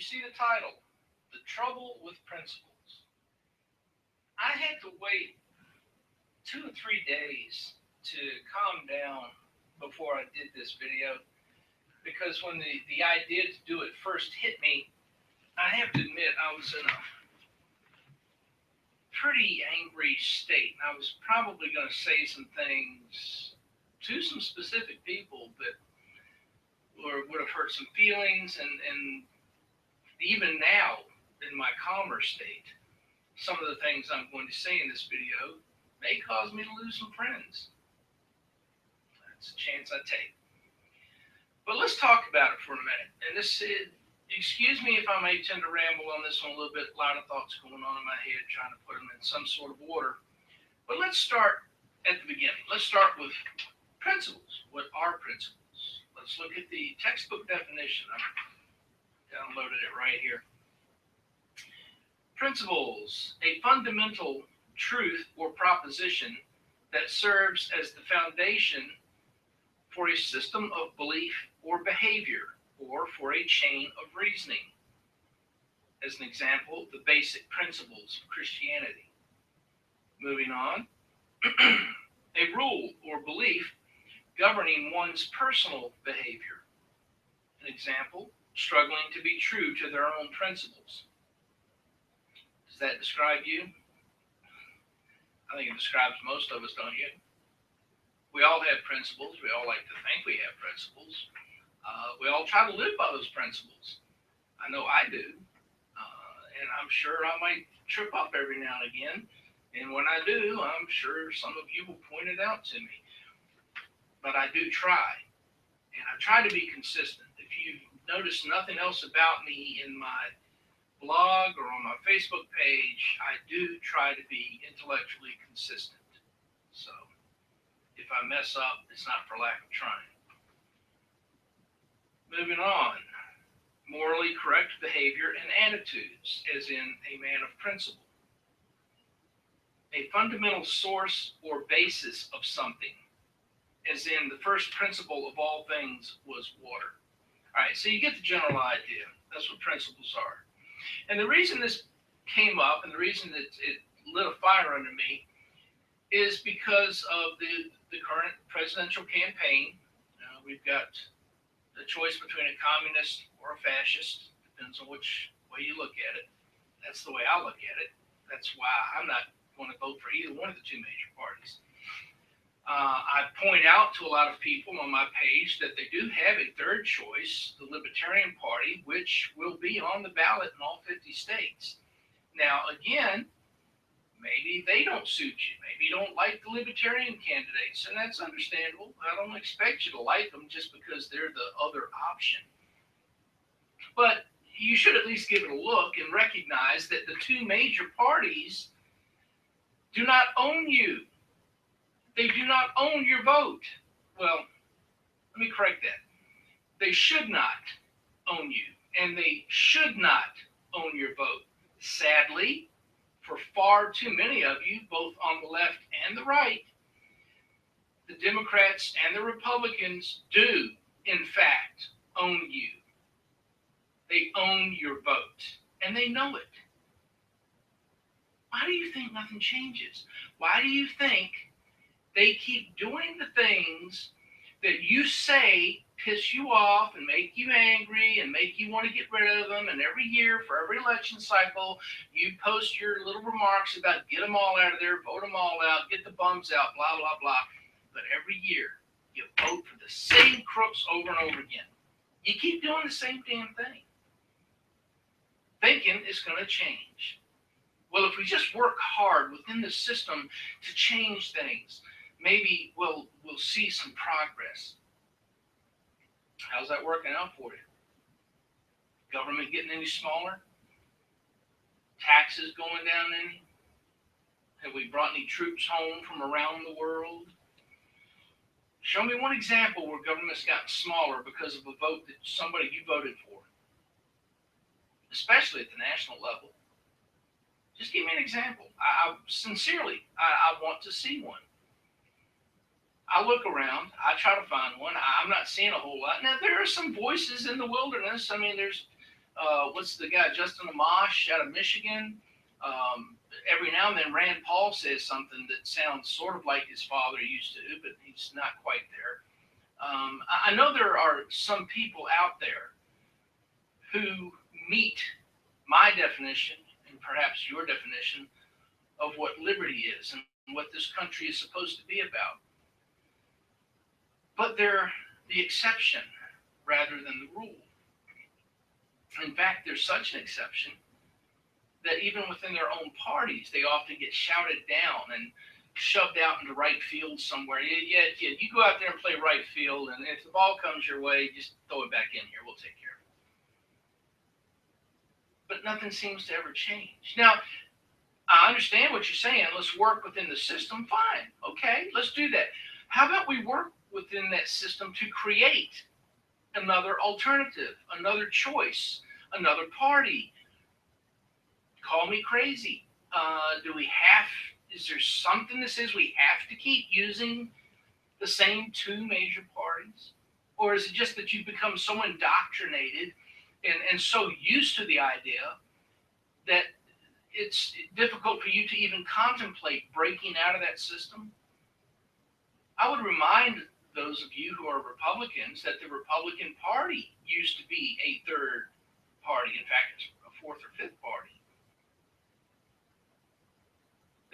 see the title, The Trouble with Principles. I had to wait 2 or 3 days to calm down before I did this video because when the idea to do it first hit me, I have to admit I was in a pretty angry state. I was probably going to say some things to some specific people that would have hurt some feelings, and even now in my calmer state, some of the things I'm going to say in this video may cause me to lose some friends. That's a chance I take. But let's talk about it for a minute. And excuse me if I may tend to ramble on this one a little bit. A lot of thoughts going on in my head, trying to put them in some sort of order. But let's start at the beginning. Let's start with principles. What are principles? Let's look at the textbook definition. I've downloaded it right here. Principles, a fundamental truth or proposition that serves as the foundation for a system of belief or behavior, or for a chain of reasoning. As an example, the basic principles of Christianity. Moving on, a rule or belief governing one's personal behavior. An example, struggling to be true to their own principles. Does that describe you? I think it describes most of us, don't you? We all have principles. We all like to think we have principles. We all try to live by those principles. I know I do. And I'm sure I might trip up every now and again. And when I do, I'm sure some of you will point it out to me. But I do try. And I try to be consistent. If you notice nothing else about me in my blog or on my Facebook page, I do try to be intellectually consistent. So if I mess up, it's not for lack of trying. Moving on, morally correct behavior and attitudes, as in a man of principle. A fundamental source or basis of something, as in the first principle of all things was water. All right, so you get the general idea. That's what principles are. And the reason this came up and the reason that it lit a fire under me is because of the current presidential campaign. We've got the choice between a communist or a fascist. Depends on which way you look at it. That's the way I look at it. That's why I'm not going to vote for either one of the two major parties. I point out to a lot of people on my page that they do have a third choice, the Libertarian Party, which will be on the ballot in all 50 states. Now, again, maybe they don't suit you. Maybe you don't like the Libertarian candidates, and that's understandable. I don't expect you to like them just because they're the other option. But you should at least give it a look and recognize that the two major parties do not own you. They do not own your vote. Well, let me correct that. They should not own you, and they should not own your vote. Sadly, for far too many of you, both on the left and the right, the Democrats and the Republicans do, in fact, own you. They own your vote, and they know it. Why do you think nothing changes? Why do you think they keep doing the things that you say piss you off and make you angry and make you want to get rid of them? And every year, for every election cycle, you post your little remarks about get them all out of there, vote them all out, get the bums out, blah, blah, blah. But every year, you vote for the same crooks over and over again. You keep doing the same damn thing, thinking it's going to change. Well, if we just work hard within the system to change things, maybe we'll see some progress. How's that working out for you? Government getting any smaller? Taxes going down any? Have we brought any troops home from around the world? Show me one example where government's gotten smaller because of a vote that somebody you voted for, especially at the national level. Just give me an example. I sincerely want to see one. I look around. I try to find one. I'm not seeing a whole lot. Now, there are some voices in the wilderness. I mean, there's what's the guy, Justin Amash out of Michigan? Every now and then Rand Paul says something that sounds sort of like his father used to, but he's not quite there. I know there are some people out there who meet my definition and perhaps your definition of what liberty is and what this country is supposed to be about. But they're the exception rather than the rule. In fact, there's such an exception that even within their own parties, they often get shouted down and shoved out into right field somewhere. Yeah, kid, you go out there and play right field, and if the ball comes your way, just throw it back in here. We'll take care of it. But nothing seems to ever change. Now, I understand what you're saying. Let's work within the system. Fine. Okay, let's do that. How about we work within that system to create another alternative, another choice, another party? Call me crazy. Is there something that says we have to keep using the same two major parties? Or is it just that you've become so indoctrinated and so used to the idea that it's difficult for you to even contemplate breaking out of that system? I would remind those of you who are Republicans that the Republican Party used to be a third party. In fact, it's a fourth or fifth party.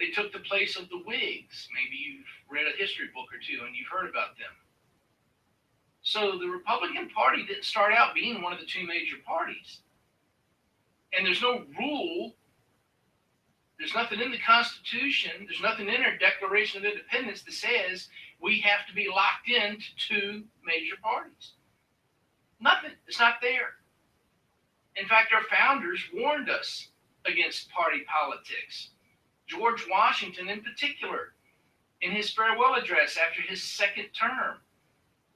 They took the place of the Whigs. Maybe you've read a history book or two and you've heard about them. So the Republican Party didn't start out being one of the two major parties. And there's no rule, there's nothing in the Constitution, there's nothing in our Declaration of Independence that says we have to be locked into two major parties. Nothing. It's not there. In fact, our founders warned us against party politics. George Washington, in particular, in his farewell address after his second term,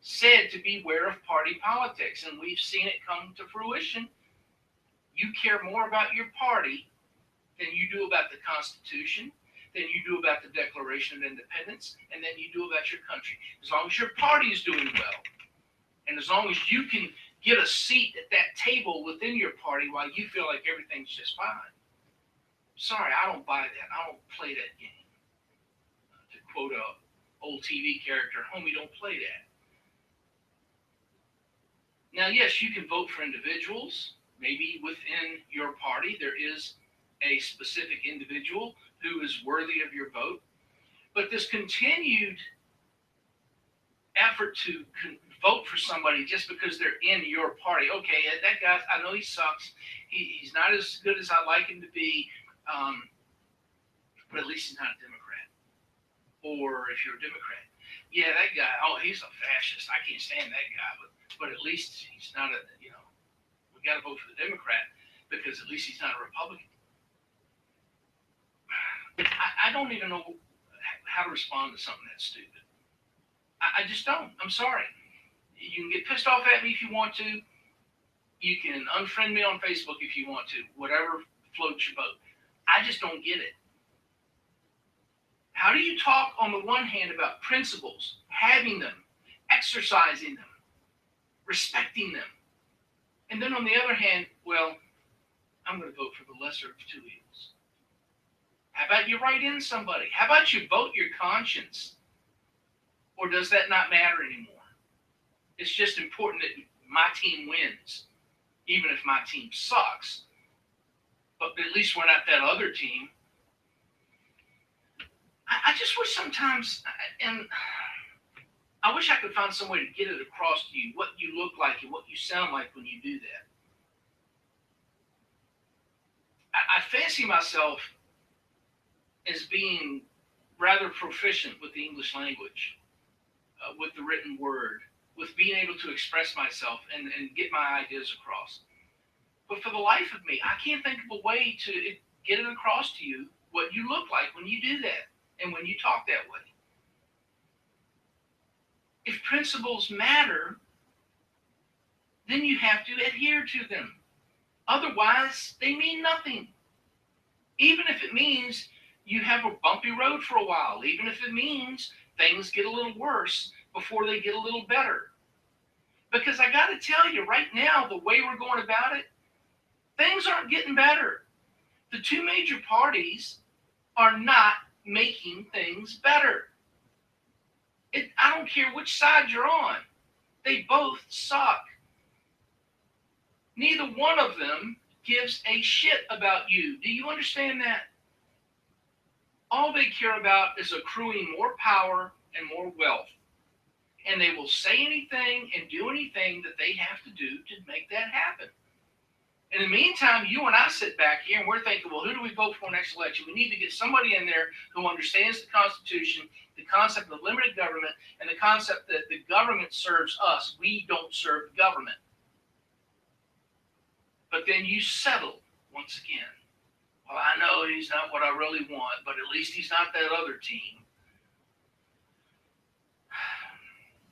said to beware of party politics, and we've seen it come to fruition. You care more about your party than you do about the Constitution, than you do about the Declaration of Independence, and than you do about your country. As long as your party is doing well, and as long as you can get a seat at that table within your party while you feel like everything's just fine. Sorry, I don't buy that. I don't play that game. To quote a old TV character, homie, don't play that. Now, yes, you can vote for individuals. Maybe within your party there is a specific individual who is worthy of your vote. But this continued effort to vote for somebody just because they're in your party. Okay, that guy, I know he sucks. He's not as good as I'd like him to be, but at least he's not a Democrat. Or if you're a Democrat, yeah, that guy, oh, he's a fascist. I can't stand that guy, but at least he's not we got to vote for the Democrat because at least he's not a Republican. I don't even know how to respond to something that stupid. I just don't. I'm sorry. You can get pissed off at me if you want to. You can unfriend me on Facebook if you want to. Whatever floats your boat. I just don't get it. How do you talk on the one hand about principles, having them, exercising them, respecting them, and then on the other hand, well, I'm going to vote for the lesser of two evils. How about you write in somebody? How about you vote your conscience? Or does that not matter anymore? It's just important that my team wins, even if my team sucks. But at least we're not that other team. I just wish sometimes, and I wish I could find some way to get it across to you, what you look like and what you sound like when you do that. I fancy myself as being rather proficient with the English language, with the written word, with being able to express myself and get my ideas across. But for the life of me, I can't think of a way to get it across to you what you look like when you do that and when you talk that way. If principles matter, then you have to adhere to them. Otherwise, they mean nothing. Even if it means you have a bumpy road for a while, even if it means things get a little worse before they get a little better. Because I got to tell you, right now, the way we're going about it, Things aren't getting better. The two major parties are not making things better. I don't care which side you're on. They both suck. Neither one of them gives a shit about you. Do you understand that? All they care about is accruing more power and more wealth. And they will say anything and do anything that they have to do to make that happen. In the meantime, you and I sit back here and we're thinking, well, who do we vote for next election? We need to get somebody in there who understands the Constitution, the concept of limited government, and the concept that the government serves us. We don't serve the government. But then you settle once again. Well, I know he's not what I really want, but at least he's not that other team.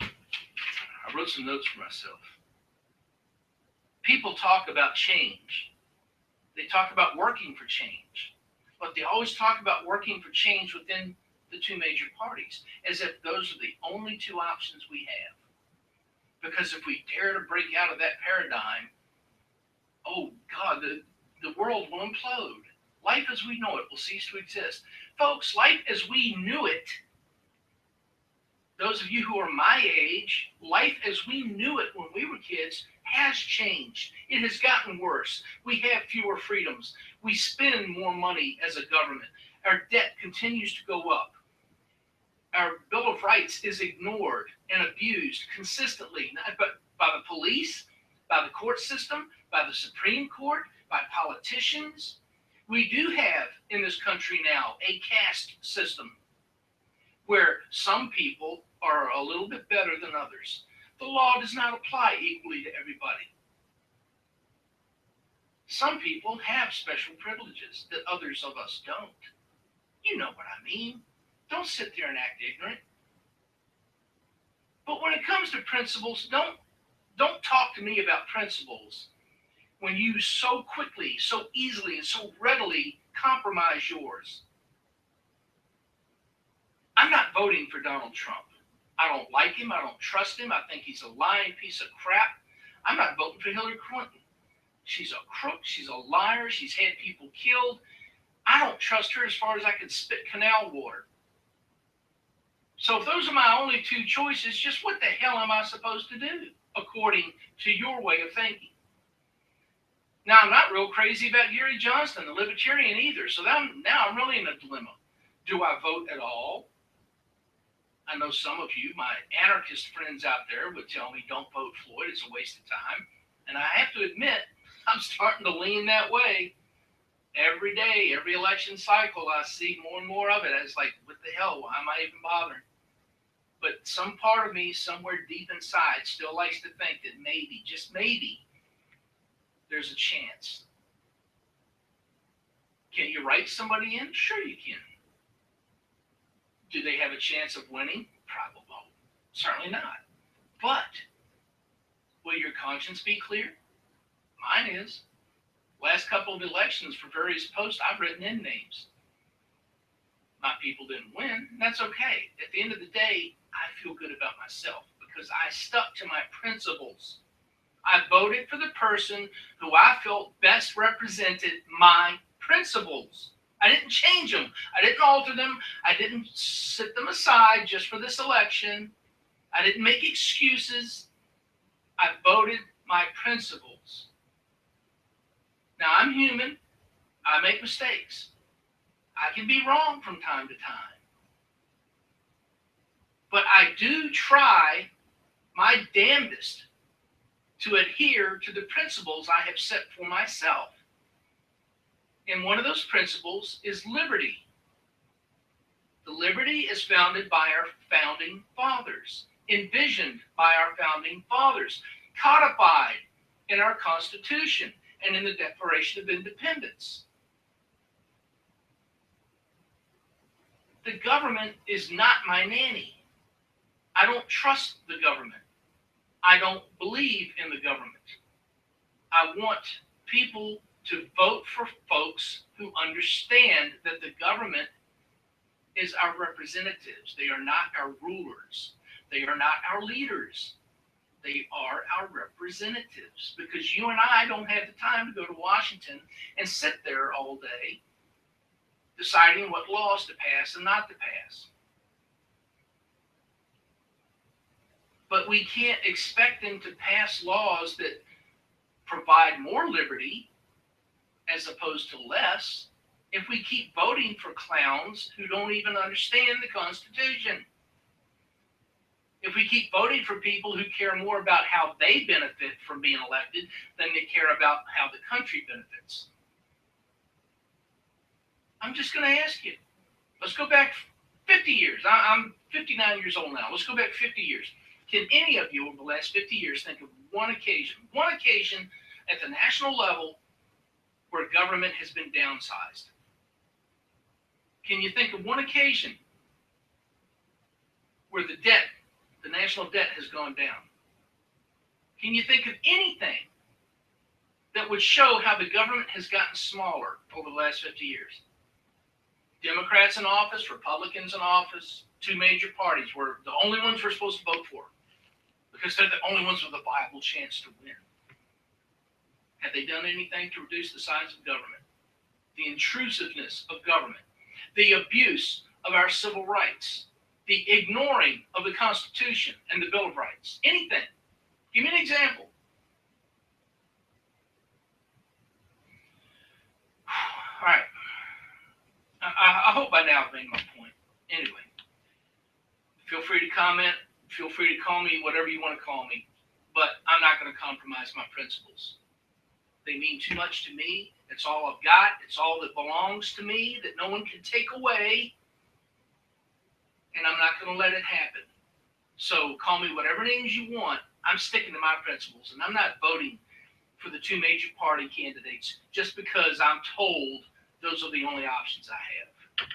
I wrote some notes for myself. People talk about change. They talk about working for change. But they always talk about working for change within the two major parties, as if those are the only two options we have. Because if we dare to break out of that paradigm, oh God, the world will implode. Life as we know it will cease to exist. Folks, life as we knew it, those of you who are my age, life as we knew it when we were kids has changed. It has gotten worse. We have fewer freedoms. We spend more money as a government. Our debt continues to go up. Our Bill of Rights is ignored and abused consistently, not by the police, by the court system, by the Supreme Court, by politicians. We do have in this country now a caste system where some people are a little bit better than others. The law does not apply equally to everybody. Some people have special privileges that others of us don't. You know what I mean. Don't sit there and act ignorant. But when it comes to principles, don't talk to me about principles when you so quickly, so easily, and so readily compromise yours. I'm not voting for Donald Trump. I don't like him. I don't trust him. I think he's a lying piece of crap. I'm not voting for Hillary Clinton. She's a crook. She's a liar. She's had people killed. I don't trust her as far as I can spit canal water. So if those are my only two choices, just what the hell am I supposed to do according to your way of thinking? Now, I'm not real crazy about Gary Johnson, the libertarian, either. So now I'm really in a dilemma. Do I vote at all? I know some of you, my anarchist friends out there, would tell me, don't vote Floyd, it's a waste of time. And I have to admit, I'm starting to lean that way. Every day, every election cycle, I see more and more of it. It's like, what the hell, why am I even bothering? But some part of me, somewhere deep inside, still likes to think that maybe, just maybe, there's a chance. Can you write somebody in? Sure you can. Do they have a chance of winning? Probably. Certainly not. But will your conscience be clear? Mine is. Last couple of elections for various posts, I've written in names. My people didn't win, and that's okay. At the end of the day, I feel good about myself because I stuck to my principles. I voted for the person who I felt best represented my principles. I didn't change them. I didn't alter them. I didn't set them aside just for this election. I didn't make excuses. I voted my principles. Now, I'm human. I make mistakes. I can be wrong from time to time. But I do try my damnedest to adhere to the principles I have set for myself. And one of those principles is liberty. The liberty is founded by our founding fathers, envisioned by our founding fathers, codified in our Constitution and in the Declaration of Independence. The government is not my nanny. I don't trust the government. I don't believe in the government. I want people to vote for folks who understand that the government is our representatives. They are not our rulers. They are not our leaders. They are our representatives, because you and I don't have the time to go to Washington and sit there all day deciding what laws to pass and not to pass. But we can't expect them to pass laws that provide more liberty as opposed to less if we keep voting for clowns who don't even understand the Constitution. If we keep voting for people who care more about how they benefit from being elected than they care about how the country benefits. I'm just going to ask you, let's go back 50 years. I'm 59 years old now. Let's go back 50 years. Can any of you over the last 50 years think of one occasion at the national level where government has been downsized? Can you think of one occasion where the national debt has gone down? Can you think of anything that would show how the government has gotten smaller over the last 50 years? Democrats in office, Republicans in office, two major parties were the only ones we're supposed to vote for because they're the only ones with a viable chance to win. Have they done anything to reduce the size of government, the intrusiveness of government, the abuse of our civil rights, the ignoring of the Constitution and the Bill of Rights? Anything. Give me an example. All right. I hope by now I've made my point. Anyway, feel free to comment. Feel free to call me whatever you want to call me. But I'm not going to compromise my principles. They mean too much to me. It's all I've got. It's all that belongs to me that no one can take away. And I'm not going to let it happen. So call me whatever names you want. I'm sticking to my principles. And I'm not voting for the two major party candidates just because I'm told those are the only options I have.